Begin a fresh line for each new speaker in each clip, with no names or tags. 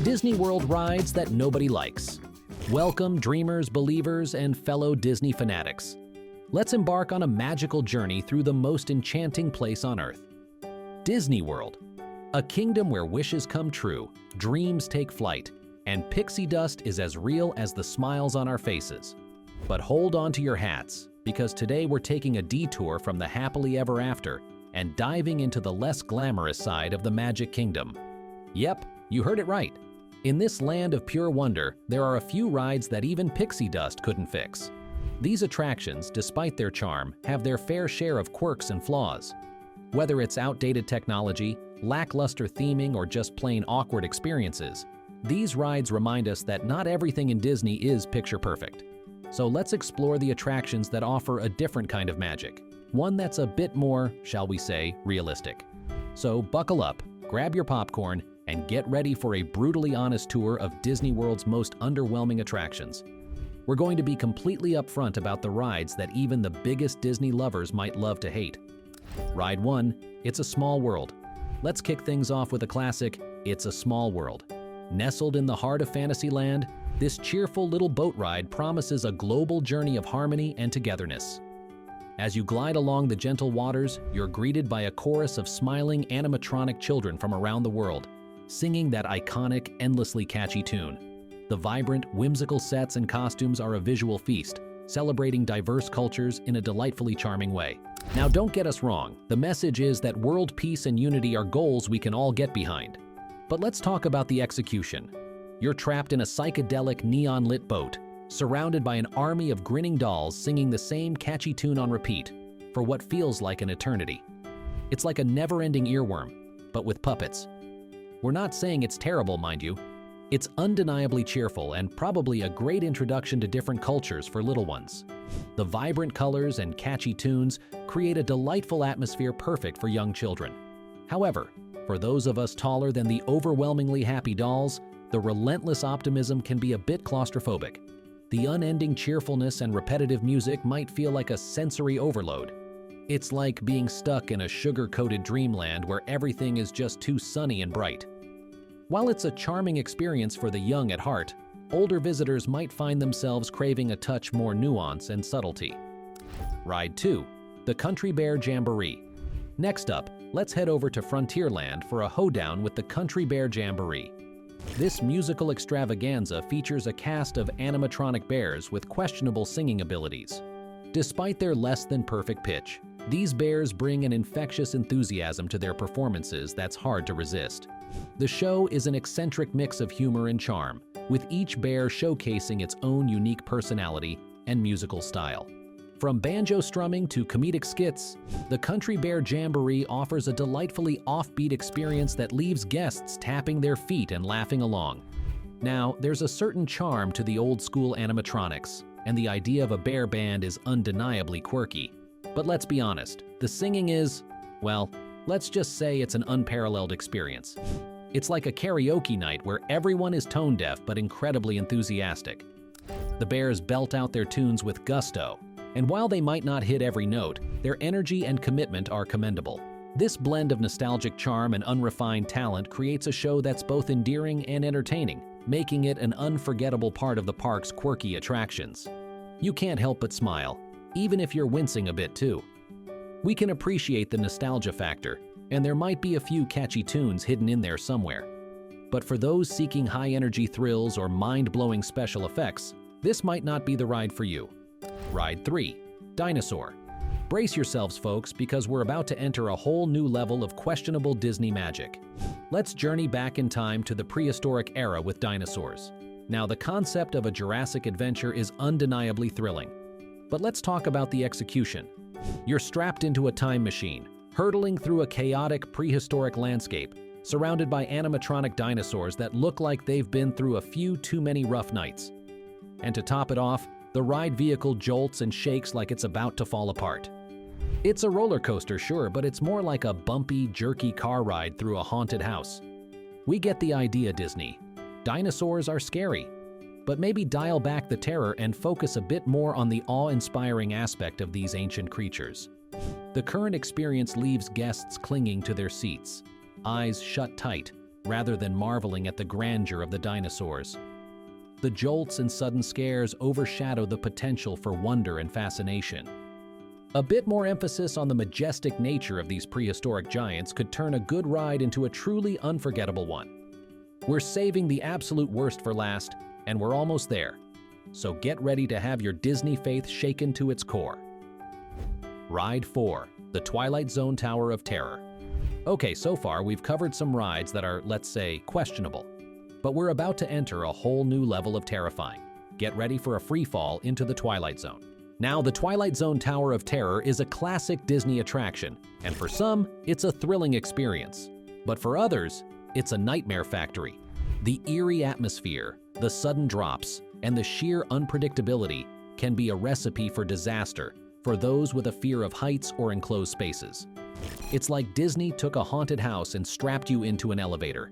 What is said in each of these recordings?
Disney World rides that nobody likes. Welcome, dreamers, believers, and fellow Disney fanatics. Let's embark on a magical journey through the most enchanting place on Earth. Disney World, a kingdom where wishes come true, dreams take flight, and pixie dust is as real as the smiles on our faces. But hold on to your hats, because today we're taking a detour from the happily ever after and diving into the less glamorous side of the Magic Kingdom. Yep, you heard it right. In this land of pure wonder, there are a few rides that even pixie dust couldn't fix. These attractions, despite their charm, have their fair share of quirks and flaws. Whether it's outdated technology, lackluster theming, or just plain awkward experiences, these rides remind us that not everything in Disney is picture perfect. So let's explore the attractions that offer a different kind of magic, one that's a bit more, shall we say, realistic. So buckle up, grab your popcorn, and get ready for a brutally honest tour of Disney World's most underwhelming attractions. We're going to be completely upfront about the rides that even the biggest Disney lovers might love to hate. Ride 1, It's a Small World. Let's kick things off with a classic, It's a Small World. Nestled in the heart of Fantasyland, this cheerful little boat ride promises a global journey of harmony and togetherness. As you glide along the gentle waters, you're greeted by a chorus of smiling animatronic children from around the world, singing that iconic, endlessly catchy tune. The vibrant, whimsical sets and costumes are a visual feast, celebrating diverse cultures in a delightfully charming way. Now don't get us wrong, the message is that world peace and unity are goals we can all get behind. But let's talk about the execution. You're trapped in a psychedelic neon-lit boat, surrounded by an army of grinning dolls singing the same catchy tune on repeat for what feels like an eternity. It's like a never-ending earworm, but with puppets. We're not saying it's terrible, mind you. It's undeniably cheerful and probably a great introduction to different cultures for little ones. The vibrant colors and catchy tunes create a delightful atmosphere perfect for young children. However, for those of us taller than the overwhelmingly happy dolls, the relentless optimism can be a bit claustrophobic. The unending cheerfulness and repetitive music might feel like a sensory overload. It's like being stuck in a sugar-coated dreamland where everything is just too sunny and bright. While it's a charming experience for the young at heart, older visitors might find themselves craving a touch more nuance and subtlety. Ride 2, The Country Bear Jamboree. Next up, let's head over to Frontierland for a hoedown with the Country Bear Jamboree. This musical extravaganza features a cast of animatronic bears with questionable singing abilities. Despite their less-than-perfect pitch, these bears bring an infectious enthusiasm to their performances that's hard to resist. The show is an eccentric mix of humor and charm, with each bear showcasing its own unique personality and musical style. From banjo strumming to comedic skits, the Country Bear Jamboree offers a delightfully offbeat experience that leaves guests tapping their feet and laughing along. Now, there's a certain charm to the old-school animatronics, and the idea of a bear band is undeniably quirky. But let's be honest, the singing is, well, let's just say it's an unparalleled experience. It's like a karaoke night where everyone is tone-deaf but incredibly enthusiastic. The bears belt out their tunes with gusto, and while they might not hit every note, their energy and commitment are commendable. This blend of nostalgic charm and unrefined talent creates a show that's both endearing and entertaining, making it an unforgettable part of the park's quirky attractions. You can't help but smile, even if you're wincing a bit too. We can appreciate the nostalgia factor, and there might be a few catchy tunes hidden in there somewhere. But for those seeking high-energy thrills or mind-blowing special effects, this might not be the ride for you. Ride 3, Dinosaur. Brace yourselves, folks, because we're about to enter a whole new level of questionable Disney magic. Let's journey back in time to the prehistoric era with dinosaurs. Now, the concept of a Jurassic adventure is undeniably thrilling. But let's talk about the execution. You're strapped into a time machine, hurtling through a chaotic prehistoric landscape, surrounded by animatronic dinosaurs that look like they've been through a few too many rough nights. And to top it off, the ride vehicle jolts and shakes like it's about to fall apart. It's a roller coaster, sure, but it's more like a bumpy, jerky car ride through a haunted house. We get the idea, Disney. Dinosaurs are scary. But maybe dial back the terror and focus a bit more on the awe-inspiring aspect of these ancient creatures. The current experience leaves guests clinging to their seats, eyes shut tight, rather than marveling at the grandeur of the dinosaurs. The jolts and sudden scares overshadow the potential for wonder and fascination. A bit more emphasis on the majestic nature of these prehistoric giants could turn a good ride into a truly unforgettable one. We're saving the absolute worst for last, and we're almost there. So get ready to have your Disney faith shaken to its core. Ride 4, the Twilight Zone Tower of Terror. Okay, so far we've covered some rides that are, let's say, questionable. But we're about to enter a whole new level of terrifying. Get ready for a free fall into the Twilight Zone. Now, the Twilight Zone Tower of Terror is a classic Disney attraction, and for some, it's a thrilling experience. But for others, it's a nightmare factory. The eerie atmosphere, the sudden drops, and the sheer unpredictability can be a recipe for disaster for those with a fear of heights or enclosed spaces. It's like Disney took a haunted house and strapped you into an elevator.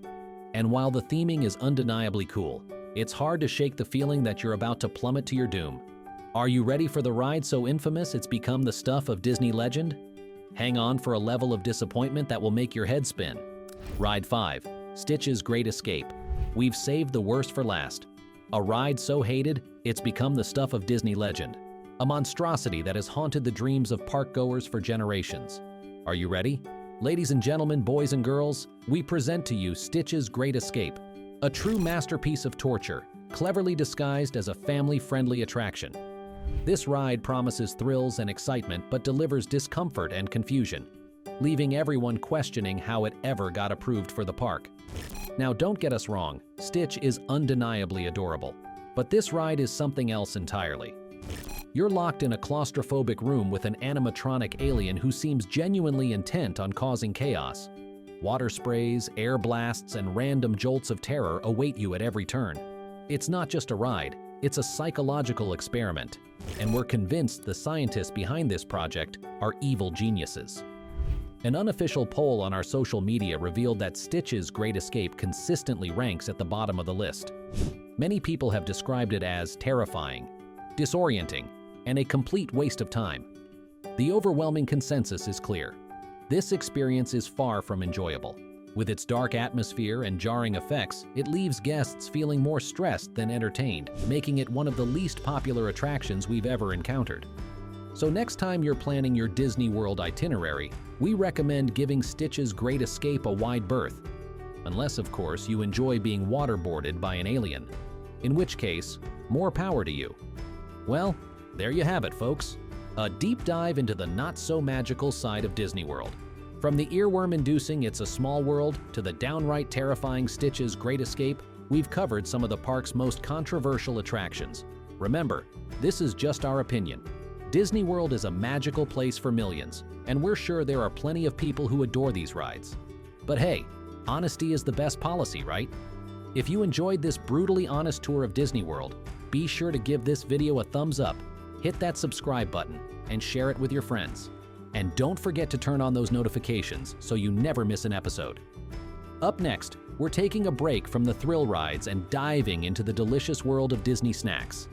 And while the theming is undeniably cool, it's hard to shake the feeling that you're about to plummet to your doom. Are you ready for the ride so infamous it's become the stuff of Disney legend? Hang on for a level of disappointment that will make your head spin. Ride 5, Stitch's Great Escape. We've saved the worst for last. A ride so hated, it's become the stuff of Disney legend. A monstrosity that has haunted the dreams of park-goers for generations. Are you ready? Ladies and gentlemen, boys and girls, we present to you Stitch's Great Escape, a true masterpiece of torture, cleverly disguised as a family-friendly attraction. This ride promises thrills and excitement but delivers discomfort and confusion, leaving everyone questioning how it ever got approved for the park. Now, don't get us wrong, Stitch is undeniably adorable, but this ride is something else entirely. You're locked in a claustrophobic room with an animatronic alien who seems genuinely intent on causing chaos. Water sprays, air blasts, and random jolts of terror await you at every turn. It's not just a ride, it's a psychological experiment, and we're convinced the scientists behind this project are evil geniuses. An unofficial poll on our social media revealed that Stitch's Great Escape consistently ranks at the bottom of the list. Many people have described it as terrifying, disorienting, and a complete waste of time. The overwhelming consensus is clear. This experience is far from enjoyable. With its dark atmosphere and jarring effects, it leaves guests feeling more stressed than entertained, making it one of the least popular attractions we've ever encountered. So next time you're planning your Disney World itinerary, we recommend giving Stitch's Great Escape a wide berth. Unless, of course, you enjoy being waterboarded by an alien, in which case, more power to you. Well, there you have it, folks. A deep dive into the not-so-magical side of Disney World. From the earworm-inducing It's a Small World to the downright terrifying Stitch's Great Escape, we've covered some of the park's most controversial attractions. Remember, this is just our opinion. Disney World is a magical place for millions, and we're sure there are plenty of people who adore these rides. But hey, honesty is the best policy, right? If you enjoyed this brutally honest tour of Disney World, be sure to give this video a thumbs up, hit that subscribe button, and share it with your friends. And don't forget to turn on those notifications so you never miss an episode. Up next, we're taking a break from the thrill rides and diving into the delicious world of Disney snacks.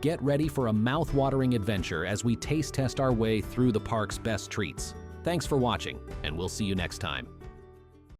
Get ready for a mouth-watering adventure as we taste test our way through the park's best treats. Thanks for watching, and we'll see you next time.